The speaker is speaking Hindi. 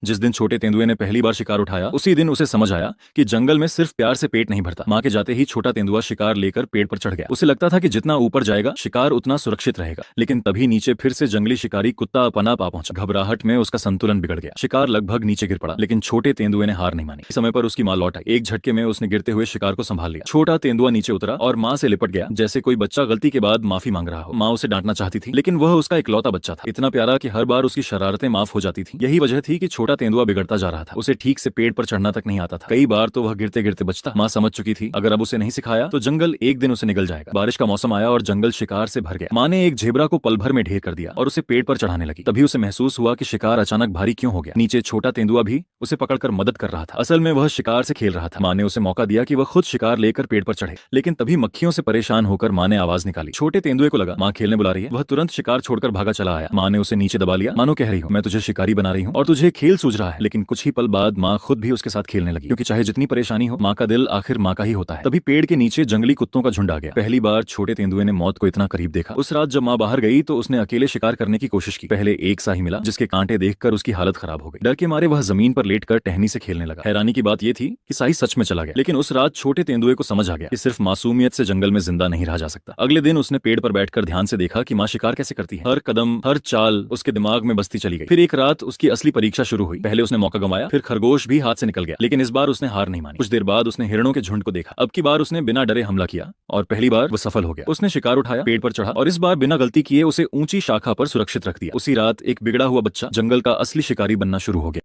जिस दिन छोटे तेंदुए ने पहली बार शिकार उठाया उसी दिन उसे समझ आया कि जंगल में सिर्फ प्यार से पेट नहीं भरता। माँ के जाते ही छोटा तेंदुआ शिकार लेकर पेड़ पर चढ़ गया। उसे लगता था कि जितना ऊपर जाएगा शिकार उतना सुरक्षित रहेगा, लेकिन तभी नीचे फिर से जंगली शिकारी कुत्ता पनाप आ पहुंचा। घबराहट में उसका संतुलन बिगड़ गया। शिकार लगभग नीचे गिर पड़ा, लेकिन छोटे तेंदुए ने हार नहीं मानी। इस समय पर उसकी माँ लौट आई। एक झटके में उसने गिरते हुए शिकार को संभाल लिया। छोटा तेंदुआ नीचे उतरा और माँ से लिपट गया, जैसे कोई बच्चा गलती के बाद माफी मांग रहा हो। माँ उसे डांटना चाहती थी, लेकिन वह उसका इकलौता बच्चा था, इतना प्यारा कि हर बार उसकी शरारतें माफ हो जाती थी। यही वजह थी कि छोटा तेंदुआ बिगड़ता जा रहा था। उसे ठीक से पेड़ पर चढ़ना तक नहीं आता था। कई बार तो वह गिरते गिरते बचता। माँ समझ चुकी थी, अगर अब उसे नहीं सिखाया तो जंगल एक दिन उसे निगल जाएगा। बारिश का मौसम आया और जंगल शिकार से भर गया। माँ ने एक जेबरा को पल भर में ढेर कर दिया और उसे पेड़ पर चढ़ाने लगी। तभी उसे महसूस हुआ कि शिकार अचानक भारी क्यों हो गया। नीचे छोटा तेंदुआ भी उसे पकड़कर मदद कर रहा था। असल में वह शिकार से खेल रहा था। माँ ने उसे मौका दिया कि वह खुद शिकार लेकर पेड़ पर चढ़े, लेकिन तभी मक्खियों से परेशान होकर माँ ने आवाज निकाली। छोटे तेंदुए को लगा माँ खेलने बुला रही है। वह तुरंत शिकार छोड़कर भागा चला आया। माँ ने उसे नीचे दबा लिया। मानो कह रही हो, मैं तुझे शिकारी बना रही हूँ और तुझे खेल सूझ रहा है। लेकिन कुछ ही पल बाद माँ खुद भी उसके साथ खेलने लगी, क्योंकि चाहे जितनी परेशानी हो, माँ का दिल आखिर माँ का ही होता है। तभी पेड़ के नीचे जंगली कुत्तों का झुंड आ गया। पहली बार छोटे तेंदुए ने मौत को इतना करीब देखा। उस रात जब माँ बाहर गई तो उसने अकेले शिकार करने की कोशिश की। पहले एक सा ही मिला, जिसके कांटे देखकर उसकी हालत खराब हो गई। डर के मारे वह जमीन पर लेटकर टहनी से खेलने लगा। हैरानी की बात यह थी कि साही सच में चला गया। लेकिन उस रात छोटे तेंदुए को समझ आ गया कि सिर्फ मासूमियत से जंगल में जिंदा नहीं रहा जा सकता। अगले दिन उसने पेड़ पर बैठकर ध्यान से देखा कि माँ शिकार कैसे करती है। हर कदम, हर चाल उसके दिमाग में बसती चली गई। फिर एक रात उसकी असली परीक्षा शुरू हुई। पहले उसने मौका गंवाया, फिर खरगोश भी हाथ से निकल गया, लेकिन इस बार उसने हार नहीं मानी। कुछ देर बाद उसने हिरणों के झुंड को देखा। अब की बार उसने बिना डरे हमला किया और पहली बार वो सफल हो गया। उसने शिकार उठाया, पेड़ पर चढ़ा और इस बार बिना गलती किए उसे ऊंची शाखा पर सुरक्षित रख दिया। उसी रात एक बिगड़ा हुआ बच्चा जंगल का असली शिकारी बनना शुरू हो गया।